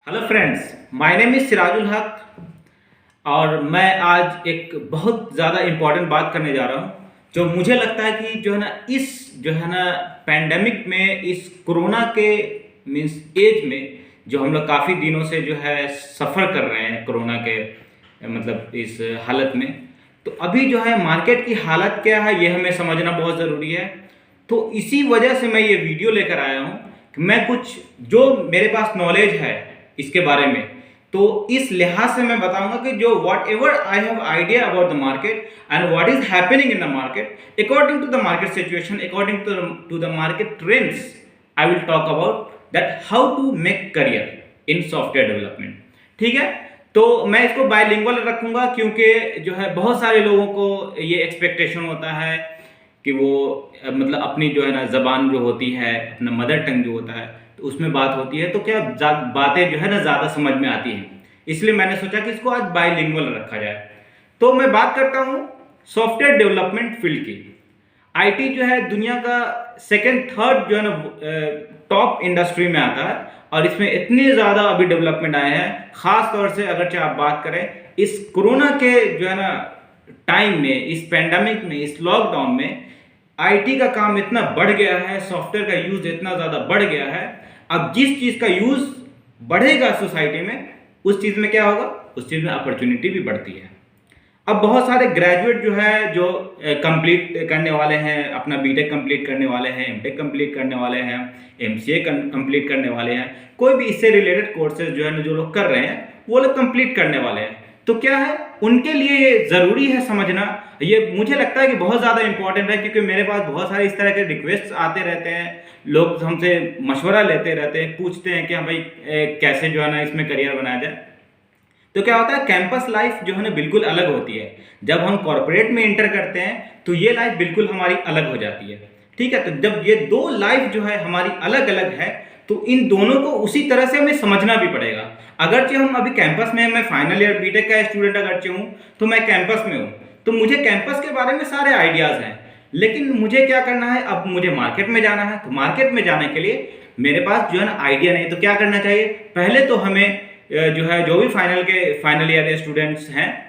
Hello friends, my name is Sirajul हक और मैं आज एक बहुत ज़्यादा इम्पोर्टेंट बात करने जा रहा हूँ जो मुझे लगता है कि जो है ना इस जो है ना पैंडेमिक में इस कोरोना के मीन्स एज में जो हम लोग काफ़ी दिनों से जो है सफ़र कर रहे हैं कोरोना के मतलब इस हालत में। तो अभी जो है मार्केट की हालत क्या है ये हमें समझना बहुत ज़रूरी है। तो इसी वजह से मैं ये वीडियो लेकर आया हूँ कि मैं कुछ जो मेरे पास नॉलेज है इसके बारे में, तो इस लिहाज से मैं बताऊंगा कि जो whatever I have idea about the market and what is happening in the market according to the market situation, according to the market trends, I will talk about that how to make career in software development. ठीक है, तो मैं इसको bilingual रखूंगा क्योंकि जो है बहुत सारे लोगों को ये एक्सपेक्टेशन होता है कि वो मतलब अपनी जो है ना ज़बान जो होती है, अपना मदर टंग जो होता है, तो उसमें बात होती है तो क्या बातें जो है ना ज़्यादा समझ में आती हैं। इसलिए मैंने सोचा कि इसको आज बायलिंगुअल रखा जाए। तो मैं बात करता हूँ सॉफ्टवेयर डेवलपमेंट फील्ड की। आईटी जो है दुनिया का सेकंड थर्ड जो है ना टॉप इंडस्ट्री में आता है और इसमें इतने ज़्यादा अभी डेवलपमेंट आए हैं। ख़ास तौर से अगर चाहे आप बात करें इस कोरोना के जो है ना टाइम में, इस पेंडेमिक में, इस लॉकडाउन में आईटी का काम इतना बढ़ गया है, सॉफ्टवेयर का यूज़ इतना ज़्यादा बढ़ गया है। अब जिस चीज़ का यूज़ बढ़ेगा सोसाइटी में, उस चीज़ में क्या होगा, उस चीज़ में अपॉर्चुनिटी भी बढ़ती है। अब बहुत सारे ग्रेजुएट जो है जो कंप्लीट करने वाले हैं, अपना बीटेक कंप्लीट करने वाले हैं, एमटेक कंप्लीट करने वाले हैं, एमसीए कंप्लीट करने वाले हैं, कोई भी इससे रिलेटेड कोर्सेज जो है ना जो लोग कर रहे हैं वो लोग कंप्लीट करने वाले हैं। तो क्या है, उनके लिए ये ज़रूरी है समझना। ये मुझे लगता है कि बहुत ज़्यादा इंपॉर्टेंट है क्योंकि मेरे पास बहुत सारे इस तरह के रिक्वेस्ट आते रहते हैं, लोग हमसे मशवरा लेते रहते हैं, पूछते हैं कि हाँ भाई कैसे जो है ना इसमें करियर बनाया जाए। तो क्या होता है, कैंपस लाइफ जो है ना बिल्कुल अलग होती है। जब हम कॉर्पोरेट में इंटर करते हैं तो ये लाइफ बिल्कुल हमारी अलग हो जाती है। ठीक है, तो जब ये दो लाइफ जो है हमारी अलग अलग है तो इन दोनों को उसी तरह से हमें समझना भी पड़ेगा। अगरचे हम अभी कैंपस में, मैं फाइनल ईयर बीटेक का स्टूडेंट अगरचे हूँ तो मैं कैंपस में हूँ, तो मुझे कैंपस के बारे में सारे आइडियाज़ हैं। लेकिन मुझे क्या करना है, अब मुझे मार्केट में जाना है, तो मार्केट में जाने के लिए मेरे पास जो है ना आइडिया नहीं। तो क्या करना चाहिए, पहले तो हमें जो है जो भी फाइनल ईयर स्टूडेंट्स हैं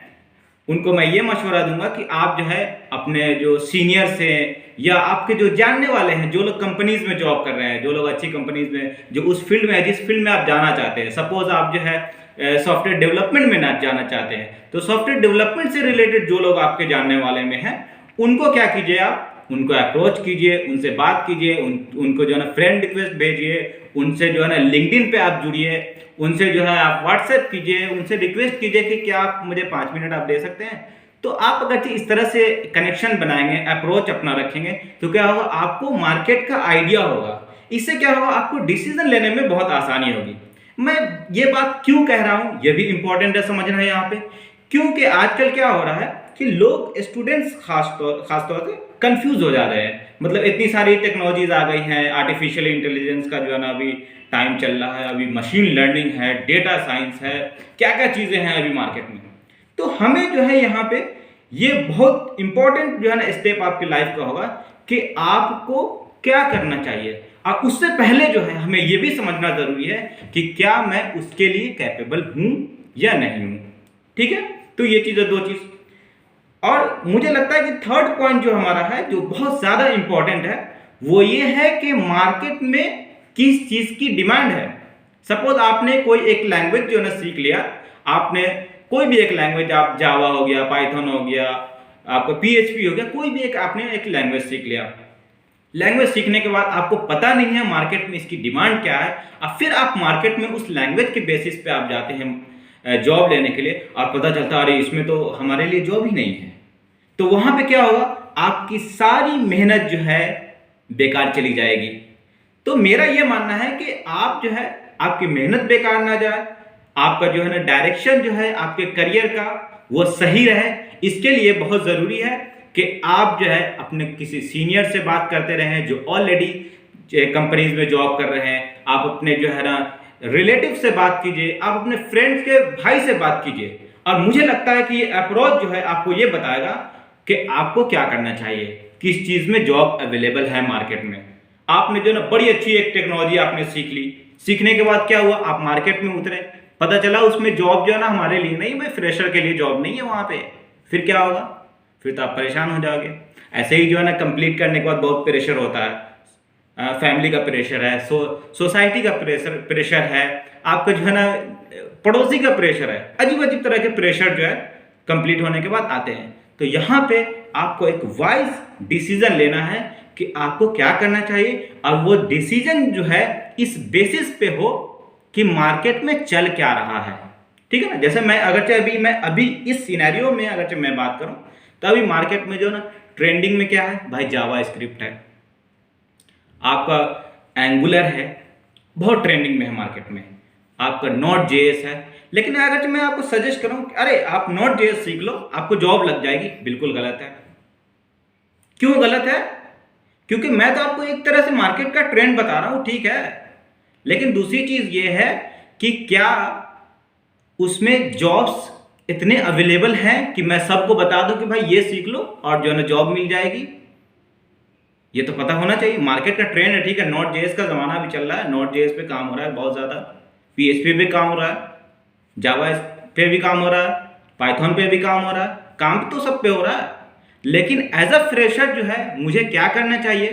उनको मैं ये मशवरा दूंगा कि आप जो है अपने जो सीनियर्स हैं या आपके जो जानने वाले हैं, जो लोग कंपनीज में जॉब कर रहे हैं, जो लोग अच्छी कंपनीज में जो उस फील्ड में है, जिस फील्ड में आप जाना चाहते हैं, सपोज आप जो है सॉफ्टवेयर डेवलपमेंट में ना जाना चाहते हैं, तो सॉफ्टवेयर डेवलपमेंट से रिलेटेड जो लोग आपके जानने वाले में हैं उनको क्या कीजिए, आप उनको अप्रोच कीजिए, उनसे बात कीजिए, उनको जो है ना फ्रेंड रिक्वेस्ट भेजिए, उनसे जो है ना लिंक्डइन पे आप जुड़िए, उनसे जो है आप व्हाट्सएप कीजिए, उनसे रिक्वेस्ट कीजिए कि क्या आप मुझे 5 मिनट आप दे सकते हैं। तो आप अगर इस तरह से कनेक्शन बनाएंगे, अप्रोच अपना रखेंगे, तो क्या होगा, आपको मार्केट का आइडिया होगा। इससे क्या होगा, आपको डिसीजन लेने में बहुत आसानी होगी। मैं ये बात क्यों कह रहा हूँ ये भी इंपॉर्टेंट है समझना यहाँ पे, क्योंकि आजकल क्या हो रहा है कि लोग, स्टूडेंट्स खासतौर से कंफ्यूज हो जा रहे हैं। मतलब इतनी सारी टेक्नोलॉजीज आ गई हैं, आर्टिफिशियल इंटेलिजेंस का जो है ना अभी टाइम चल रहा है, अभी मशीन लर्निंग है, डेटा साइंस है, क्या क्या चीज़ें हैं अभी मार्केट में। तो हमें जो है यहाँ पे ये बहुत इंपॉर्टेंट जो है ना स्टेप आपकी लाइफ का होगा कि आपको क्या करना चाहिए। और उससे पहले जो है हमें ये भी समझना जरूरी है कि क्या मैं उसके लिए कैपेबल हूँ या नहीं हूँ। ठीक है, तो ये चीज़ है, दो चीज़। और मुझे लगता है कि थर्ड पॉइंट जो हमारा है, जो बहुत ज़्यादा इंपॉर्टेंट है, वो ये है कि मार्केट में किस चीज़ की डिमांड है। सपोज आपने कोई एक लैंग्वेज जो है ना सीख लिया, आपने कोई भी एक लैंग्वेज, आप जावा हो गया, पाइथन हो गया, आपका पीएचपी हो गया, कोई भी एक आपने एक लैंग्वेज सीख लिया। लैंग्वेज सीखने के बाद आपको पता नहीं है मार्केट में इसकी डिमांड क्या है, और फिर आप मार्केट में उस लैंग्वेज के बेसिस पे आप जाते हैं जॉब लेने के लिए, और पता चलता अरे इसमें तो हमारे लिए जॉब ही नहीं है। तो वहां पे क्या होगा, आपकी सारी मेहनत जो है बेकार चली जाएगी। तो मेरा ये मानना है कि आप जो है, आपकी मेहनत बेकार ना जाए, आपका जो है ना डायरेक्शन जो है आपके करियर का वो सही रहे। इसके लिए बहुत ज़रूरी है कि आप जो है अपने किसी सीनियर से बात करते रहें जो ऑलरेडी कंपनीज में जॉब कर रहे हैं। आप अपने जो है ना रिलेटिव से बात कीजिए, आप अपने फ्रेंड्स के भाई से बात कीजिए। और मुझे लगता है कि ये अप्रोच जो है आपको ये बताएगा कि आपको क्या करना चाहिए, किस चीज़ में जॉब अवेलेबल है मार्केट में। आपने जो ना बड़ी अच्छी एक टेक्नोलॉजी आपने सीख ली, सीखने के बाद क्या हुआ, आप मार्केट में उतरे, पता चला उसमें जॉब जो है ना हमारे लिए नहीं, भाई फ्रेशर के लिए जॉब नहीं है वहाँ पे। फिर क्या होगा, फिर तो आप परेशान हो जाओगे। ऐसे ही जो है ना कंप्लीट करने के बाद बहुत प्रेशर होता है, फैमिली का प्रेशर है, सोसाइटी का प्रेशर है, आपका जो है ना पड़ोसी का प्रेशर है, अजीब अजीब तरह के प्रेशर जो है कंप्लीट होने के बाद आते हैं। तो यहाँ पे आपको एक वाइज डिसीजन लेना है कि आपको क्या करना चाहिए, और वो डिसीजन जो है इस बेसिस पे हो कि मार्केट में चल क्या रहा है। ठीक है ना, जैसे मैं अभी इस सिनेरियो में अगरचे मैं बात करूं तो अभी मार्केट में जो ना ट्रेंडिंग में क्या है भाई, जावा स्क्रिप्ट है, आपका एंगुलर है, बहुत ट्रेंडिंग में है मार्केट में, आपका नोट जेएस है। लेकिन अगर मैं आपको सजेस्ट करूं अरे आप नोट जेएस सीख लो आपको जॉब लग जाएगी, बिल्कुल गलत है। क्यों गलत है? क्योंकि मैं तो आपको एक तरह से मार्केट का ट्रेंड बता रहा हूं, ठीक है, लेकिन दूसरी चीज ये है कि क्या उसमें जॉब्स इतने अवेलेबल हैं कि मैं सबको बता दूं कि भाई ये सीख लो और जो है ना जॉब मिल जाएगी। ये तो पता होना चाहिए, मार्केट का ट्रेंड है, ठीक है, नोट जेएस का जमाना भी चल रहा है, नोट जेएस पे काम हो रहा है बहुत ज्यादा, पीएचपी पे काम हो रहा है, जावा पे भी काम हो रहा है, पाइथन पे भी काम हो रहा है, काम तो सब पे हो रहा है। लेकिन एज अ फ्रेशर जो है मुझे क्या करना चाहिए,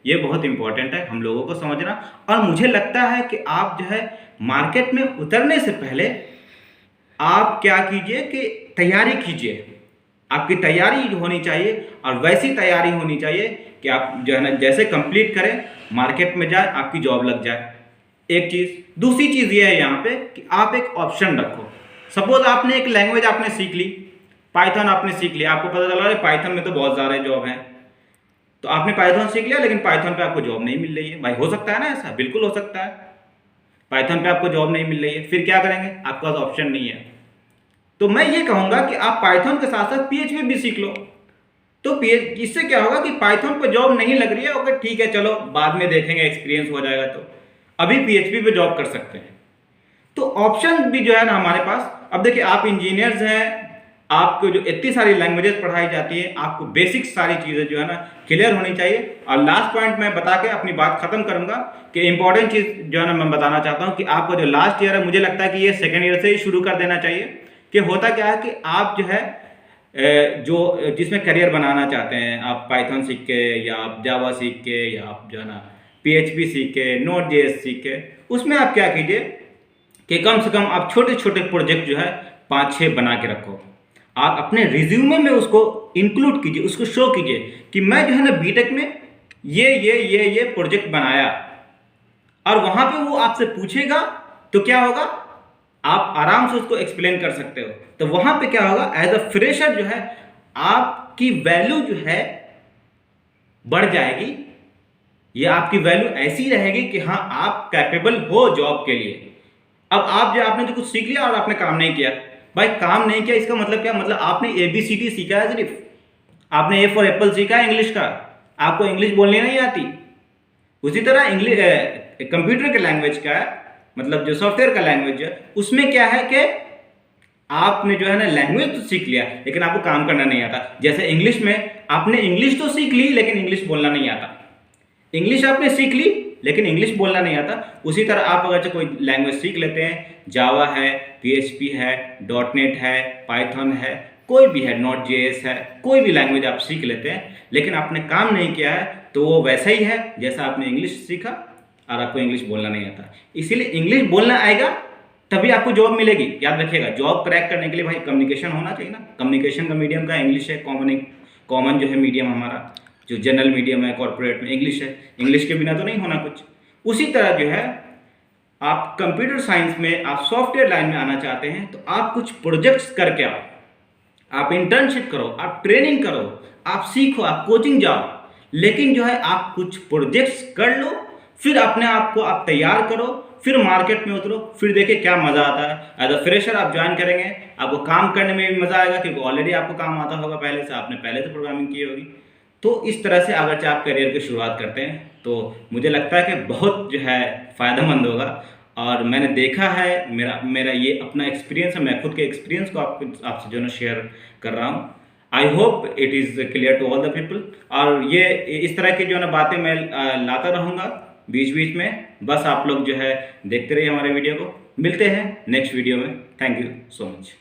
ये बहुत इंपॉर्टेंट है हम लोगों को समझना। और मुझे लगता है कि आप जो है मार्केट में उतरने से पहले आप क्या कीजिए कि तैयारी कीजिए, आपकी तैयारी जो होनी चाहिए और वैसी तैयारी होनी चाहिए कि आप जो है ना जैसे कंप्लीट करें मार्केट में जाए आपकी जॉब लग जाए। एक चीज, दूसरी चीज ये है यहाँ पे कि आप एक ऑप्शन रखो। सपोज आपने एक लैंग्वेज आपने सीख ली, पाइथन आपने सीख लिया, आपको पता चला पाइथन में तो बहुत सारे जॉब हैं, तो आपने पाइथन सीख लिया लेकिन पाइथन पे आपको जॉब नहीं मिल रही है। भाई हो सकता है ना ऐसा, बिल्कुल हो सकता है, पाइथन पे आपको जॉब नहीं मिल रही है, फिर क्या करेंगे, आपके पास ऑप्शन नहीं है। तो मैं ये कहूंगा कि आप पाइथन के साथ साथ पीएचपी भी सीख लो। तो इससे क्या होगा कि पाइथन पे जॉब नहीं लग रही है, ओके ठीक है चलो बाद में देखेंगे एक्सपीरियंस हो जाएगा, तो अभी पीएचपी पे जॉब कर सकते हैं। तो ऑप्शन भी जो है ना हमारे पास। अब देखिए आप इंजीनियर्स हैं, आपको जो इतनी सारी लैंग्वेजेस पढ़ाई जाती है, आपको बेसिक सारी चीज़ें जो है ना क्लियर होनी चाहिए। और लास्ट पॉइंट मैं बता के अपनी बात खत्म करूंगा कि इंपॉर्टेंट चीज़ जो है ना मैं बताना चाहता हूं कि आपको जो लास्ट ईयर है, मुझे लगता है कि ये सेकेंड ईयर से ही शुरू कर देना चाहिए। कि होता क्या है कि आप जो है जो जिसमें करियर बनाना चाहते हैं, आप पाइथन सीख के या आप जावा सीख के या आप जो है ना पीएचपी सीख के नोट जेएस सीख के, उसमें आप क्या कीजिए कि कम से कम आप छोटे छोटे प्रोजेक्ट जो है 5-6 बना के रखो। आप अपने रिज्यूमे में उसको इंक्लूड कीजिए, उसको शो कीजिए कि मैं जो है ना बीटेक में ये प्रोजेक्ट बनाया, और वहां पे वो आपसे पूछेगा तो क्या होगा, आप आराम से उसको एक्सप्लेन कर सकते हो। तो वहां पे क्या होगा, एज अ फ्रेशर जो है आपकी वैल्यू जो है बढ़ जाएगी। ये आपकी वैल्यू ऐसी रहेगी कि हाँ आप कैपेबल हो जॉब के लिए। अब आपने जो कुछ सीख लिया और आपने काम नहीं किया, भाई काम नहीं किया इसका मतलब क्या, मतलब आपने ABCD सीखा है, सिर्फ आपने A फॉर एप्पल सीखा है इंग्लिश का, आपको इंग्लिश बोलनी नहीं आती। उसी तरह इंग्लिश कंप्यूटर के लैंग्वेज का है, मतलब जो सॉफ्टवेयर का लैंग्वेज है, उसमें क्या है कि आपने जो है ना लैंग्वेज तो सीख लिया लेकिन आपको काम करना नहीं आता। जैसे इंग्लिश में आपने इंग्लिश तो सीख ली लेकिन इंग्लिश बोलना नहीं आता, इंग्लिश आपने सीख ली लेकिन इंग्लिश बोलना नहीं आता। उसी तरह आप अगर कोई लैंग्वेज सीख लेते हैं, जावा है, PHP है, .NET है, पाइथन है, कोई भी है, नोट जेएस है, कोई भी लैंग्वेज आप सीख लेते हैं लेकिन आपने काम नहीं किया है, तो वो वैसा ही है जैसा आपने इंग्लिश सीखा और आपको इंग्लिश बोलना नहीं आता। इसीलिए इंग्लिश बोलना आएगा तभी आपको जॉब मिलेगी। याद रखिएगा, जॉब क्रैक करने के लिए भाई कम्युनिकेशन होना चाहिए ना। कम्युनिकेशन का मीडियम का इंग्लिश है, कॉमन जो है मीडियम हमारा जो जनरल मीडियम है कॉर्पोरेट में इंग्लिश है, इंग्लिश के बिना तो नहीं होना कुछ। उसी तरह जो है आप कंप्यूटर साइंस में, आप सॉफ्टवेयर लाइन में आना चाहते हैं तो आप कुछ प्रोजेक्ट्स करके आओ, आप इंटर्नशिप करो, आप ट्रेनिंग करो, आप सीखो, आप कोचिंग जाओ, लेकिन जो है आप कुछ प्रोजेक्ट्स कर लो, फिर अपने आप को आप तैयार करो, फिर मार्केट में उतरो, फिर देखिए क्या मजा आता है। एज अ फ्रेशर आप ज्वाइन करेंगे, आपको काम करने में भी मजा आएगा क्योंकि ऑलरेडी आपको काम आता होगा पहले से, आपने पहले से प्रोग्रामिंग की होगी। तो इस तरह से अगर आप करियर की शुरुआत करते हैं तो मुझे लगता है कि बहुत जो है फ़ायदेमंद होगा। और मैंने देखा है, मेरा ये अपना एक्सपीरियंस है, मैं खुद के एक्सपीरियंस को आपसे जो है शेयर कर रहा हूँ। I hope it is clear to all the people. और ये इस तरह की जो है ना बातें मैं लाता रहूँगा बीच बीच में, बस आप लोग जो है देखते रहिए हमारे वीडियो को। मिलते हैं नेक्स्ट वीडियो में। Thank you so much.